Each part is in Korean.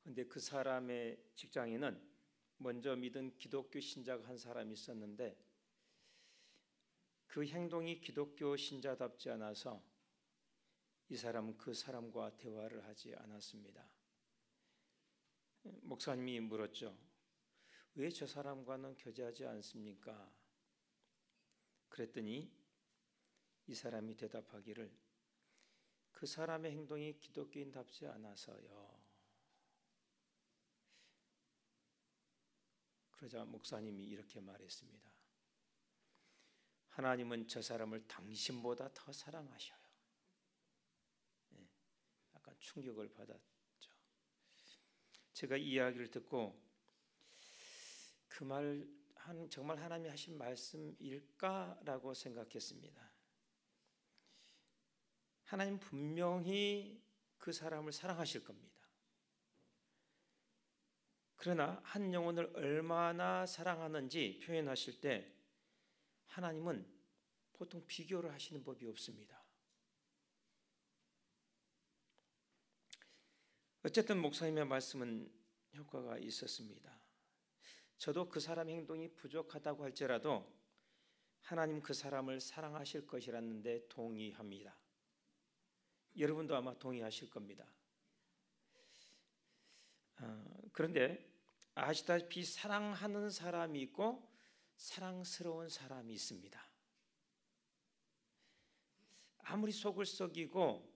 근데 그 사람의 직장에는 먼저 믿은 기독교 신자가 한 사람이 있었는데 그 행동이 기독교 신자답지 않아서 이 사람은 그 사람과 대화를 하지 않았습니다. 목사님이 물었죠. 왜 저 사람과는 교제하지 않습니까? 그랬더니 이 사람이 대답하기를 그 사람의 행동이 기독교인답지 않아서요. 그러자 목사님이 이렇게 말했습니다. 하나님은 저 사람을 당신보다 더 사랑하셔요. 약간 충격을 받았죠. 제가 이 이야기를 듣고 그 말 정말 하나님이 하신 말씀일까라고 생각했습니다. 하나님 분명히 그 사람을 사랑하실 겁니다. 그러나 한 영혼을 얼마나 사랑하는지 표현하실 때 하나님은 보통 비교를 하시는 법이 없습니다. 어쨌든 목사님의 말씀은 효과가 있었습니다. 저도 그 사람의 행동이 부족하다고 할지라도 하나님 그 사람을 사랑하실 것이라는 데 동의합니다. 여러분도 아마 동의하실 겁니다. 그런데 아시다시피 사랑하는 사람이 있고 사랑스러운 사람이 있습니다. 아무리 속을 썩이고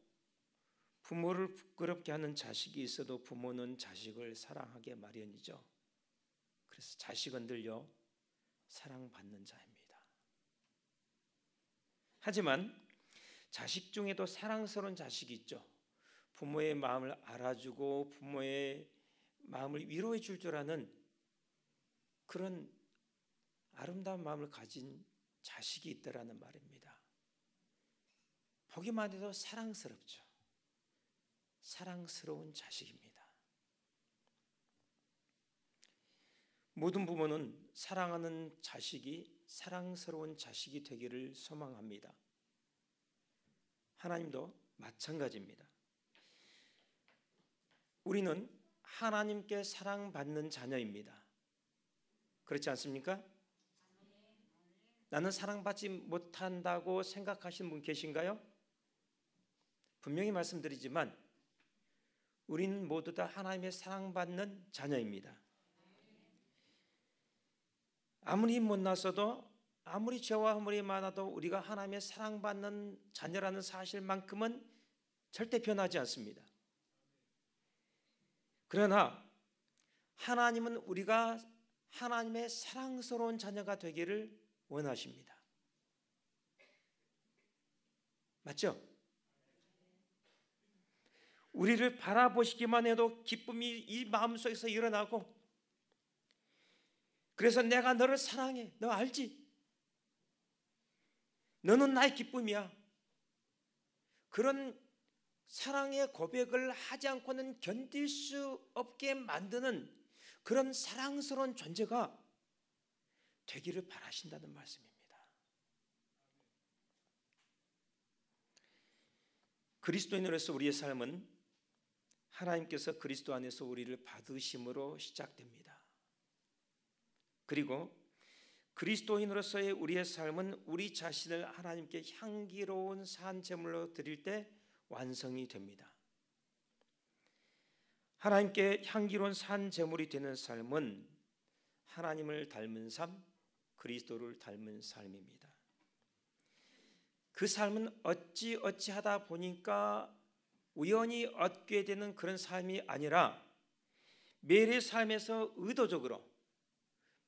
부모를 부끄럽게 하는 자식이 있어도 부모는 자식을 사랑하게 마련이죠. 그래서 자식은 늘요 사랑받는 자입니다. 하지만 자식 중에도 사랑스러운 자식이 있죠. 부모의 마음을 알아주고 부모의 마음을 위로해 줄 줄 아는 그런 아름다운 마음을 가진 자식이 있다라는 말입니다. 보기만 해도 사랑스럽죠. 사랑스러운 자식입니다. 모든 부모는 사랑하는 자식이 사랑스러운 자식이 되기를 소망합니다. 하나님도 마찬가지입니다. 우리는 하나님께 사랑받는 자녀입니다. 그렇지 않습니까? 나는 사랑받지 못한다고 생각하시는 분 계신가요? 분명히 말씀드리지만 우리는 모두 다 하나님의 사랑받는 자녀입니다. 아무리 못났어도 아무리 죄와 허물이 많아도 우리가 하나님의 사랑받는 자녀라는 사실만큼은 절대 변하지 않습니다. 그러나 하나님은 우리가 하나님의 사랑스러운 자녀가 되기를 원하십니다. 맞죠? 우리를 바라보시기만 해도 기쁨이 이 마음속에서 일어나고 그래서 내가 너를 사랑해. 너 알지? 너는 나의 기쁨이야. 그런 사랑의 고백을 하지 않고는 견딜 수 없게 만드는 그런 사랑스러운 존재가 되기를 바라신다는 말씀입니다. 그리스도인으로서 우리의 삶은 하나님께서 그리스도 안에서 우리를 받으심으로 시작됩니다. 그리고 그리스도인으로서의 우리의 삶은 우리 자신을 하나님께 향기로운 산 제물로 드릴 때 완성이 됩니다. 하나님께 향기로운 산 제물이 되는 삶은 하나님을 닮은 삶, 그리스도를 닮은 삶입니다. 그 삶은 어찌하다 보니까 우연히 얻게 되는 그런 삶이 아니라 매일의 삶에서 의도적으로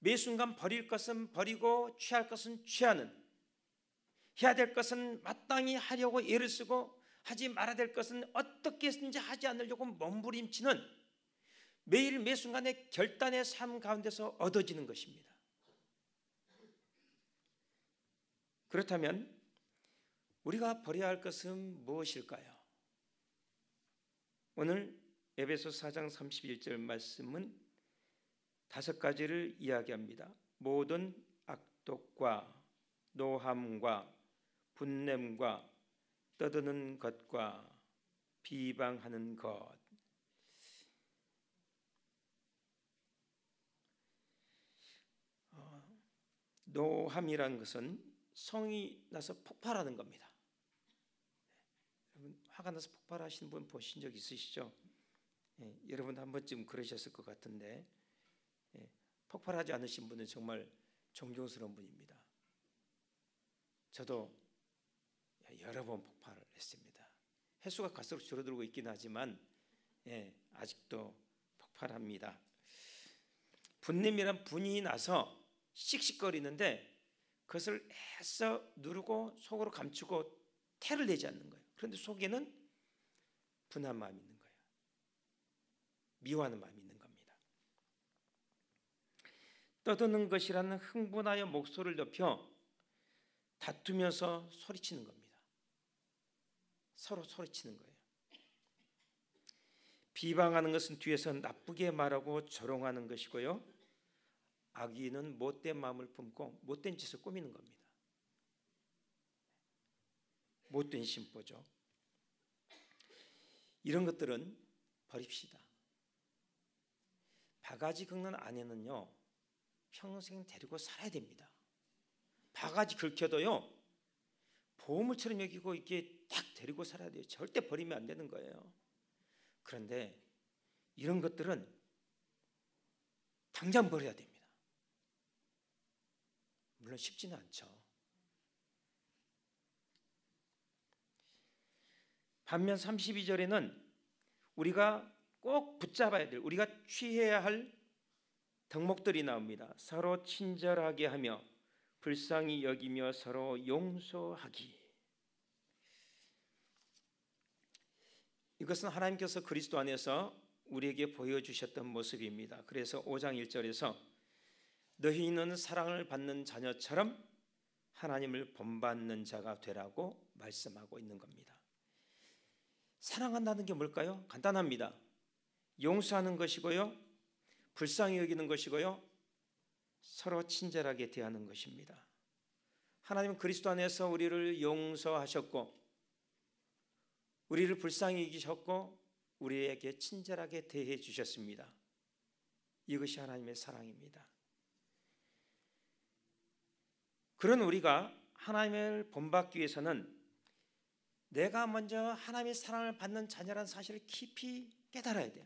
매 순간 버릴 것은 버리고 취할 것은 취하는, 해야 될 것은 마땅히 하려고 애를 쓰고 하지 말아야 될 것은 어떻게 해서든지 하지 않으려고 몸부림치는 매일 매 순간의 결단의 삶 가운데서 얻어지는 것입니다. 그렇다면 우리가 버려야 할 것은 무엇일까요? 오늘 에베소서 4장 31절 말씀은 5가지를 이야기합니다. 모든 악독과 노함과 분냄과 떠드는 것과 비방하는 것. 노함이라는 것은 성이 나서 폭발하는 겁니다. 여러분 화가 나서 폭발하시는 분 보신 적 있으시죠? 여러분 한 번쯤 그러셨을 것 같은데 폭발하지 않으신 분은 정말 존경스러운 분입니다. 저도 여러 번 폭발을 했습니다. 횟수가 갈수록 줄어들고 있긴 하지만 아직도 폭발합니다. 분냄이란 분이 나서 씩씩거리는데 그것을 애써 누르고 속으로 감추고 태를 내지 않는 거예요. 그런데 속에는 분한 마음이 있는 거예요. 미워하는 마음이 있는 겁니다. 떠드는 것이라는 흥분하여 목소리를 높여 다투면서 소리치는 겁니다. 서로 소리치는 거예요. 비방하는 것은 뒤에서 나쁘게 말하고 조롱하는 것이고요. 악의는 못된 마음을 품고 못된 짓을 꾸미는 겁니다. 못된 심보죠. 이런 것들은 버립시다. 바가지 긁는 아내는요 평생 데리고 살아야 됩니다. 바가지 긁혀도요 보물처럼 여기고 이렇게 딱 데리고 살아야 돼요. 절대 버리면 안 되는 거예요. 그런데 이런 것들은 당장 버려야 됩니다. 물론 쉽지는 않죠. 반면 32절에는 우리가 꼭 붙잡아야 될, 우리가 취해야 할 덕목들이 나옵니다. 서로 친절하게 하며 불쌍히 여기며 서로 용서하기. 이것은 하나님께서 그리스도 안에서 우리에게 보여주셨던 모습입니다. 그래서 5장 1절에서 너희는 사랑을 받는 자녀처럼 하나님을 본받는 자가 되라고 말씀하고 있는 겁니다. 사랑한다는 게 뭘까요? 간단합니다. 용서하는 것이고요, 불쌍히 여기는 것이고요, 서로 친절하게 대하는 것입니다. 하나님은 그리스도 안에서 우리를 용서하셨고 우리를 불쌍히 여기셨고 우리에게 친절하게 대해 주셨습니다. 이것이 하나님의 사랑입니다. 그런 우리가 하나님을 본받기 위해서는 내가 먼저 하나님의 사랑을 받는 자녀라는 사실을 깊이 깨달아야 돼요.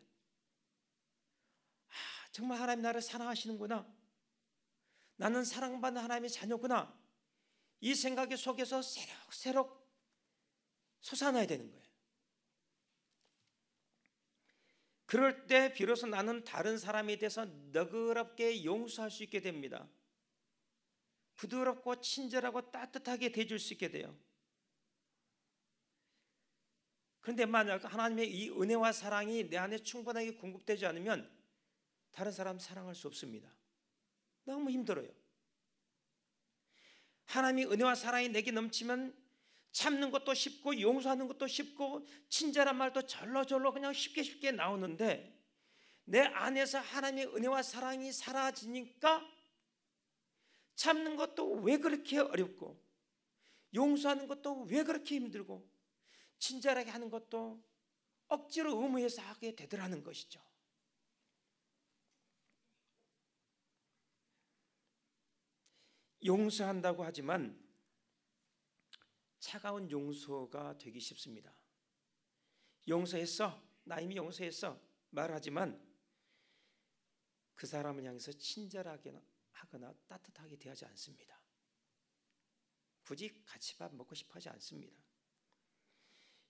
정말 하나님 나를 사랑하시는구나, 나는 사랑받는 하나님의 자녀구나, 이 생각 속에서 새록새록 솟아나야 되는 거예요. 그럴 때 비로소 나는 다른 사람에 대해서 너그럽게 용서할 수 있게 됩니다. 부드럽고 친절하고 따뜻하게 대줄 수 있게 돼요. 그런데 만약 하나님의 이 은혜와 사랑이 내 안에 충분하게 공급되지 않으면 다른 사람 사랑할 수 없습니다. 너무 힘들어요. 하나님의 은혜와 사랑이 내게 넘치면 참는 것도 쉽고 용서하는 것도 쉽고 친절한 말도 절로절로 그냥 쉽게 나오는데 내 안에서 하나님의 은혜와 사랑이 사라지니까 참는 것도 왜 그렇게 어렵고 용서하는 것도 왜 그렇게 힘들고 친절하게 하는 것도 억지로 의무해서 하게 되더라는 것이죠. 용서한다고 하지만 차가운 용서가 되기 쉽습니다. 용서했어, 나 이미 용서했어 말하지만 그 사람을 향해서 친절하게 하거나 따뜻하게 대하지 않습니다. 굳이 같이 밥 먹고 싶어 하지 않습니다.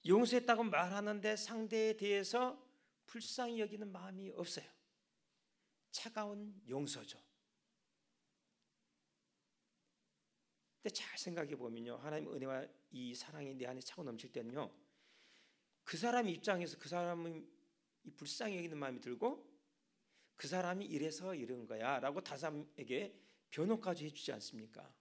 용서했다고 말하는데 상대에 대해서 불쌍히 여기는 마음이 없어요. 차가운 용서죠. 근데 잘 생각해 보면요, 하나님의 은혜와 이 사랑이 내 안에 차고 넘칠 때는요, 그 사람 입장에서 그 사람은 이 불쌍히 여기는 마음이 들고 그 사람이 이래서 이런 거야 라고 다른 사람에게 변호까지 해주지 않습니까?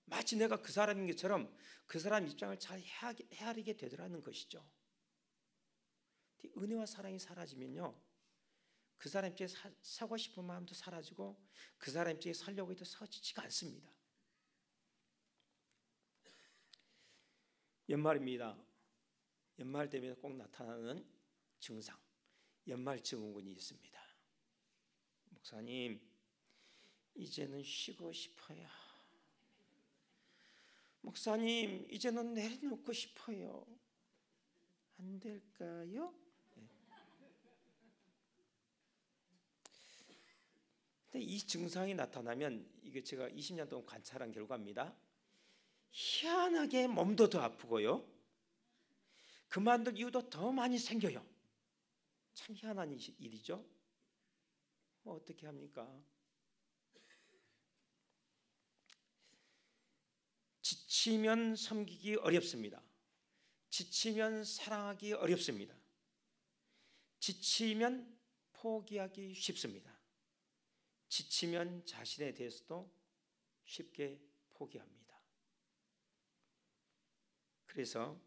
마치 내가 그 사람인 것처럼 그 사람 입장을 잘 헤아리게 되더라는 것이죠. 은혜와 사랑이 사라지면요, 그 사람 입장에 사고 싶은 마음도 사라지고 그 사람 입장에 살려고 해도 서지지가 않습니다. 연말입니다. 연말 되면 꼭 나타나는 증상, 연말 증후군이 있습니다. 목사님, 이제는 쉬고 싶어요. 목사님, 이제는 내려놓고 싶어요. 안 될까요? 근데 이 증상이 나타나면, 이게 제가 20년 동안 관찰한 결과입니다. 희한하게 몸도 더 아프고요, 그만둘 이유도 더 많이 생겨요. 참 희한한 일이죠. 어떻게 합니까? 지치면 섬기기 어렵습니다. 지치면 사랑하기 어렵습니다. 지치면 포기하기 쉽습니다. 지치면 자신에 대해서도 쉽게 포기합니다. 그래서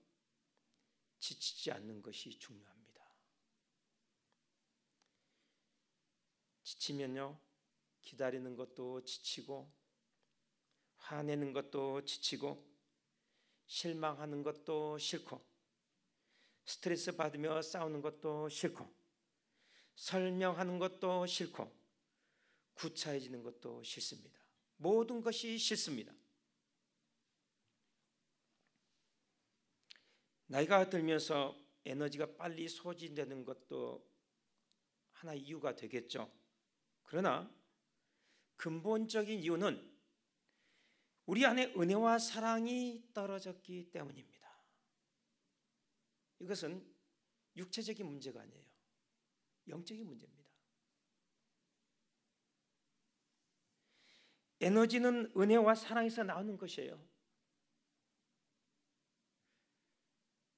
지치지 않는 것이 중요합니다. 지치면요, 기다리는 것도 지치고, 화내는 것도 지치고, 실망하는 것도 싫고, 스트레스 받으며 싸우는 것도 싫고, 설명하는 것도 싫고, 구차해지는 것도 싫습니다. 모든 것이 싫습니다. 나이가 들면서 에너지가 빨리 소진되는 것도 하나의 이유가 되겠죠. 그러나 근본적인 이유는 우리 안에 은혜와 사랑이 떨어졌기 때문입니다. 이것은 육체적인 문제가 아니에요. 영적인 문제입니다. 에너지는 은혜와 사랑에서 나오는 것이에요.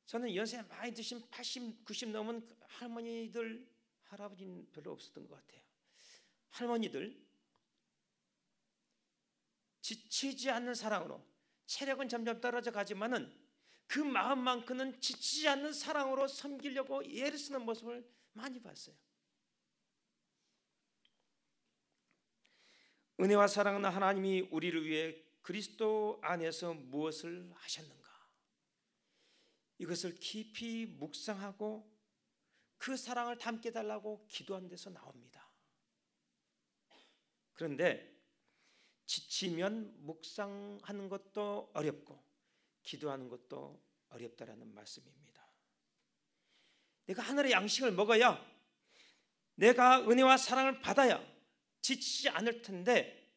저는 연세 많이 드신 80, 90 넘은 할머니들, 할아버지는 별로 없었던 것 같아요. 할머니들, 지치지 않는 사랑으로, 체력은 점점 떨어져 가지만은 그 마음만큼은 지치지 않는 사랑으로 섬기려고 애를 쓰는 모습을 많이 봤어요. 은혜와 사랑은 하나님이 우리를 위해 그리스도 안에서 무엇을 하셨는가, 이것을 깊이 묵상하고 그 사랑을 담게 달라고 기도한 데서 나옵니다. 그런데 지치면 묵상하는 것도 어렵고 기도하는 것도 어렵다라는 말씀입니다. 내가 하늘의 양식을 먹어야, 내가 은혜와 사랑을 받아야 지치지 않을 텐데,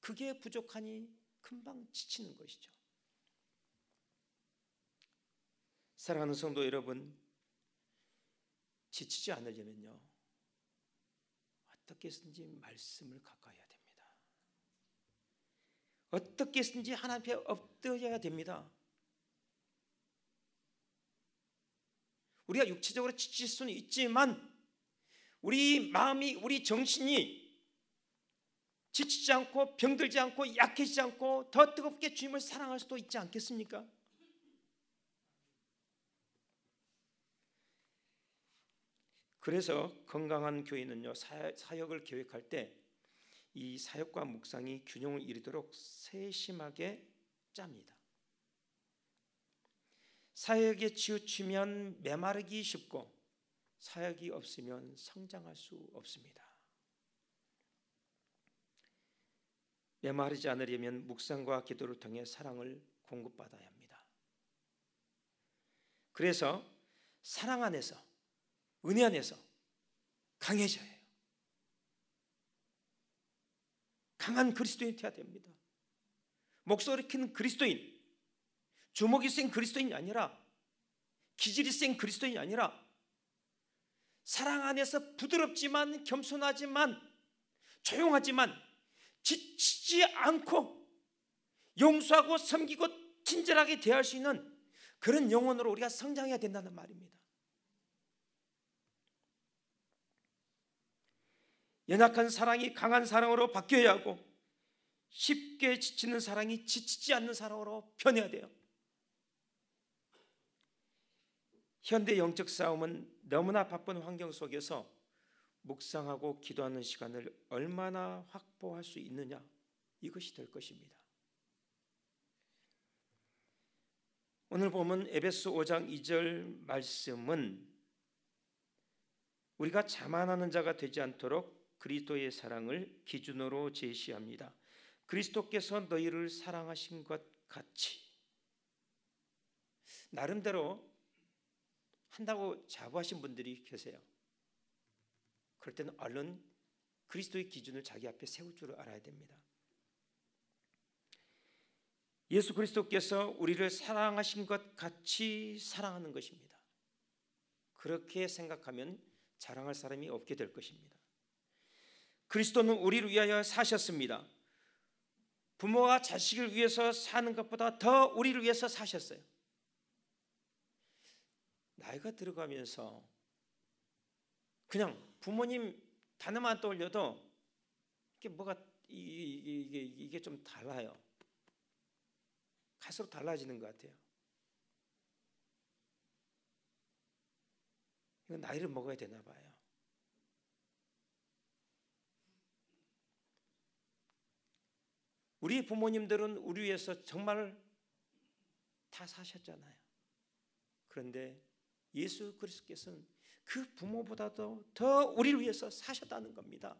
그게 부족하니 금방 지치는 것이죠. 사랑하는 성도 여러분, 지치지 않으려면요, 어떻게 해서든지 말씀을 가까이 해야 됩니다. 어떻게 해서든지 하나님 앞에 엎드려야 됩니다. 우리가 육체적으로 지칠 수는 있지만 우리 마음이, 우리 정신이 지치지 않고 병들지 않고 약해지지 않고 더 뜨겁게 주님을 사랑할 수도 있지 않겠습니까? 그래서 건강한 교회는요, 사역을 계획할 때 이 사역과 묵상이 균형을 이루도록 세심하게 짭니다. 사역에 치우치면 메마르기 쉽고, 사역이 없으면 성장할 수 없습니다. 메마르지 않으려면 묵상과 기도를 통해 사랑을 공급받아야 합니다. 그래서 사랑 안에서, 은혜 안에서 강해져야 해요. 강한 그리스도인이 되어야 됩니다. 목소리 큰 그리스도인, 주먹이 센 그리스도인이 아니라, 기질이 센 그리스도인이 아니라, 사랑 안에서 부드럽지만 겸손하지만 조용하지만 지치지 않고 용서하고 섬기고 친절하게 대할 수 있는 그런 영혼으로 우리가 성장해야 된다는 말입니다. 연약한 사랑이 강한 사랑으로 바뀌어야 하고, 쉽게 지치는 사랑이 지치지 않는 사랑으로 변해야 돼요. 현대 영적 싸움은 너무나 바쁜 환경 속에서 묵상하고 기도하는 시간을 얼마나 확보할 수 있느냐, 이것이 될 것입니다. 오늘 보면 에베소 5장 2절 말씀은 우리가 자만하는 자가 되지 않도록 그리스도의 사랑을 기준으로 제시합니다. 그리스도께서 너희를 사랑하신 것 같이. 나름대로 한다고 자부하신 분들이 계세요. 그럴 때는 얼른 그리스도의 기준을 자기 앞에 세울 줄 알아야 됩니다. 예수 그리스도께서 우리를 사랑하신 것 같이 사랑하는 것입니다. 그렇게 생각하면 자랑할 사람이 없게 될 것입니다. 그리스도는 우리를 위하여 사셨습니다. 부모가 자식을 위해서 사는 것보다 더 우리를 위해서 사셨어요. 나이가 들어가면서 그냥 부모님 단어만 떠올려도 이게 뭐가 이게 좀 달라요. 갈수록 달라지는 것 같아요. 이건 나이를 먹어야 되나 봐요. 우리 부모님들은 우리 위해서 정말 다 사셨잖아요. 그런데 예수 그리스도께서는 그 부모보다도 더 우리를 위해서 사셨다는 겁니다.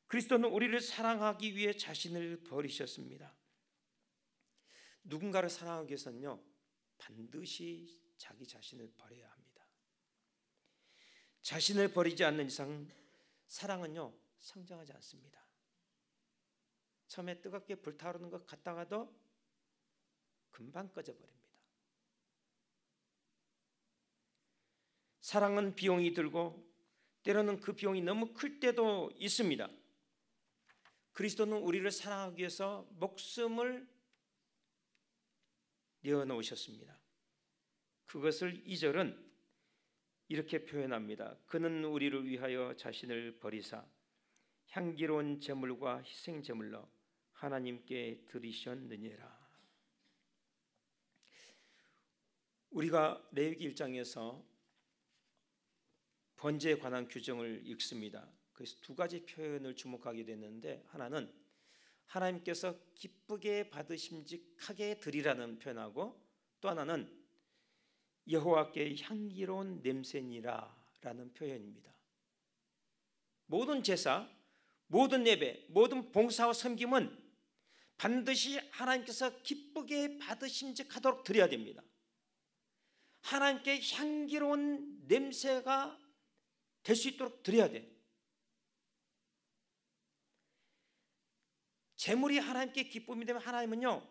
그리스도는 우리를 사랑하기 위해 자신을 버리셨습니다. 누군가를 사랑하기 위해서는요, 반드시 자기 자신을 버려야 합니다. 자신을 버리지 않는 이상 사랑은요, 성장하지 않습니다. 처음에 뜨겁게 불타오르는 것 같다가도 금방 꺼져버립니다. 사랑은 비용이 들고 때로는 그 비용이 너무 클 때도 있습니다. 그리스도는 우리를 사랑하기 위해서 목숨을 내어놓으셨습니다. 그것을 2절은 이렇게 표현합니다. 그는 우리를 위하여 자신을 버리사 향기로운 제물과 희생 제물로 하나님께 드리셨느니라. 우리가 레위기 1장에서 번제에 관한 규정을 읽습니다. 그래서 두 가지 표현을 주목하게 됐는데, 하나는 하나님께서 기쁘게 받으심직하게 드리라는 표현하고, 또 하나는 여호와께 향기로운 냄새니라 라는 표현입니다. 모든 제사, 모든 예배, 모든 봉사와 섬김은 반드시 하나님께서 기쁘게 받으심직하도록 드려야 됩니다. 하나님께 향기로운 냄새가 될 수 있도록 드려야 돼. 제물이 하나님께 기쁨이 되면 하나님은요,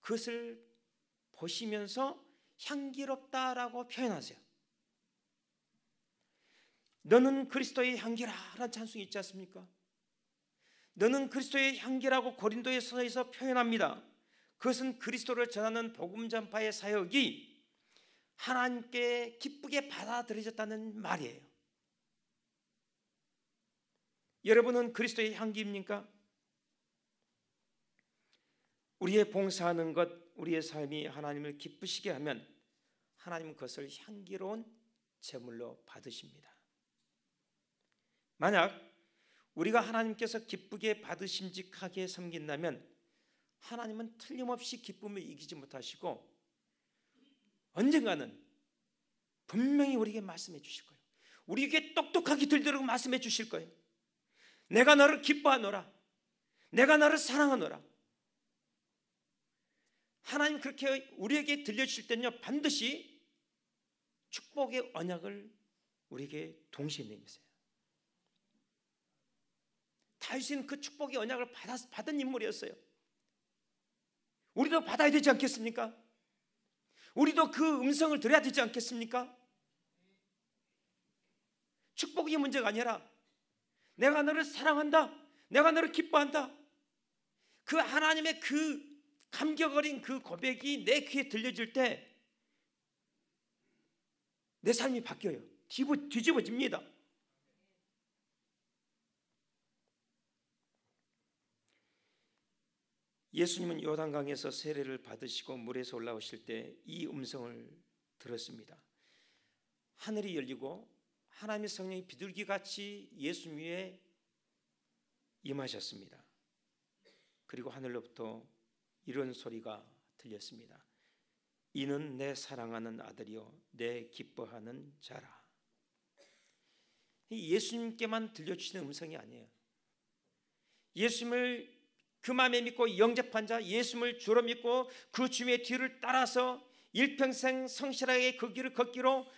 그것을 보시면서 향기롭다라고 표현하세요. 너는 그리스도의 향기라 라는 찬송이 있지 않습니까? 너는 그리스도의 향기라고 고린도에서 표현합니다. 그것은 그리스도를 전하는 복음 전파의 사역이 하나님께 기쁘게 받아들여졌다는 말이에요. 여러분은 그리스도의 향기입니까? 우리의 봉사하는 것, 우리의 삶이 하나님을 기쁘시게 하면 하나님은 그것을 향기로운 제물로 받으십니다. 만약 우리가 하나님께서 기쁘게 받으심직하게 섬긴다면 하나님은 틀림없이 기쁨을 이기지 못하시고 언젠가는 분명히 우리에게 말씀해 주실 거예요. 우리에게 똑똑하게 들도록 말씀해 주실 거예요. 내가 너를 기뻐하노라. 내가 너를 사랑하노라. 하나님 그렇게 우리에게 들려주실 때는요, 반드시 축복의 언약을 우리에게 동시에 내미세요. 다윗은 그 축복의 언약을 받은 인물이었어요. 우리도 받아야 되지 않겠습니까? 우리도 그 음성을 들어야 되지 않겠습니까? 축복이 문제가 아니라 내가 너를 사랑한다, 내가 너를 기뻐한다, 그 하나님의 그 감격 어린 그 고백이 내 귀에 들려질 때 내 삶이 바뀌어요. 뒤집어집니다. 예수님은 요단강에서 세례를 받으시고 물에서 올라오실 때 이 음성을 들었습니다. 하늘이 열리고 하나님의 성령이 비둘기같이 예수님 위에 임하셨습니다. 그리고 하늘로부터 이런 소리가 들렸습니다. 이는 내 사랑하는 아들이요 내 기뻐하는 자라. 예수님께만 들려주시는 음성이 아니에요. 예수님을 그 마음에 믿고 영접한 자, 예수님을 주로 믿고 그 주님의 뒤를 따라서 일평생 성실하게 그 길을 걷기로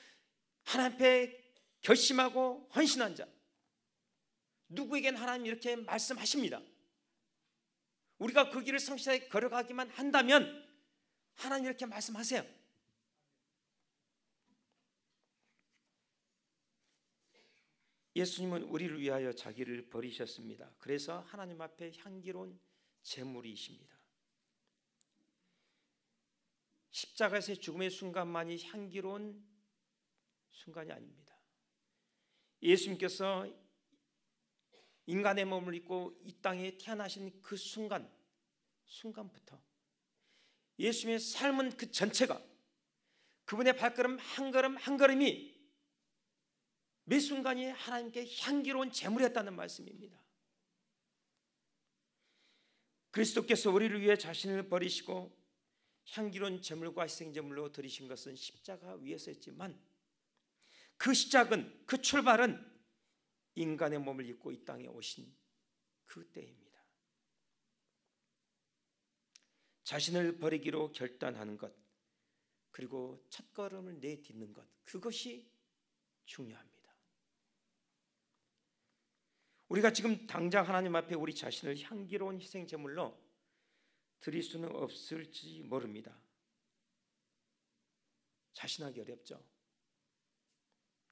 하나님 앞에 결심하고 헌신한 자, 누구에겐 하나님 이렇게 말씀하십니다. 우리가 그 길을 성실하게 걸어가기만 한다면 하나님 이렇게 말씀하세요. 예수님은 우리를 위하여 자기를 버리셨습니다. 그래서 하나님 앞에 향기로운 제물이십니다. 십자가에서의 죽음의 순간만이 향기로운 순간이 아닙니다. 예수님께서 인간의 몸을 입고 이 땅에 태어나신 그 순간부터 예수님의 삶은 그 전체가, 그분의 발걸음 한 걸음 한 걸음이 매 순간이 하나님께 향기로운 제물이었다는 말씀입니다. 그리스도께서 우리를 위해 자신을 버리시고 향기로운 제물과 희생제물로 드리신 것은 십자가 위에서였지만, 그 시작은, 그 출발은 인간의 몸을 입고 이 땅에 오신 그 때입니다. 자신을 버리기로 결단하는 것, 그리고 첫걸음을 내딛는 것, 그것이 중요합니다. 우리가 지금 당장 하나님 앞에 우리 자신을 향기로운 희생제물로 드릴 수는 없을지 모릅니다. 자신하기 어렵죠.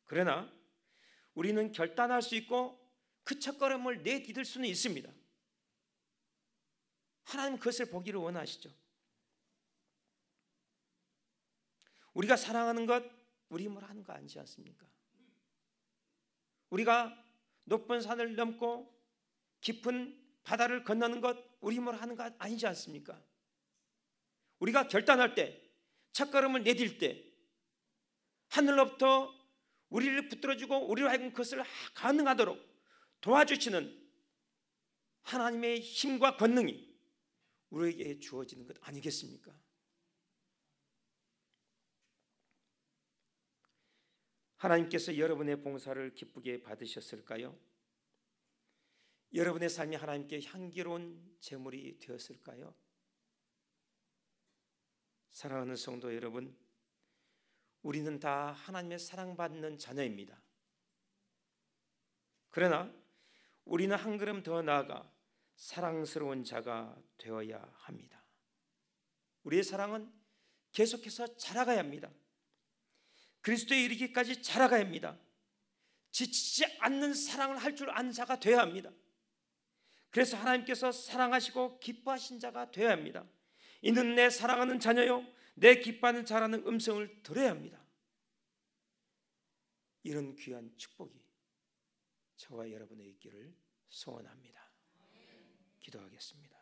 그러나 우리는 결단할 수 있고 그 첫걸음을 내디딜 수는 있습니다. 하나님 그것을 보기를 원하시죠. 우리가 사랑하는 것 우리 힘으로 하는 거 아니지 않습니까? 우리가 높은 산을 넘고 깊은 바다를 건너는 것 우리 힘으로 하는 것 아니지 않습니까? 우리가 결단할 때, 첫걸음을 내딜 때 하늘로부터 우리를 붙들어주고 우리로 하여금 그것을 가능하도록 도와주시는 하나님의 힘과 권능이 우리에게 주어지는 것 아니겠습니까? 하나님께서 여러분의 봉사를 기쁘게 받으셨을까요? 여러분의 삶이 하나님께 향기로운 제물이 되었을까요? 사랑하는 성도 여러분, 우리는 다 하나님의 사랑받는 자녀입니다. 그러나 우리는 한 걸음 더 나아가 사랑스러운 자가 되어야 합니다. 우리의 사랑은 계속해서 자라가야 합니다. 그리스도에 이르기까지 자라가야 합니다. 지치지 않는 사랑을 할 줄 아는 자가 되어야 합니다. 그래서 하나님께서 사랑하시고 기뻐하신 자가 되어야 합니다. 이는 내 사랑하는 자녀요 내 기뻐하는 자라는 음성을 들어야 합니다. 이런 귀한 축복이 저와 여러분의 있기를 소원합니다. 기도하겠습니다.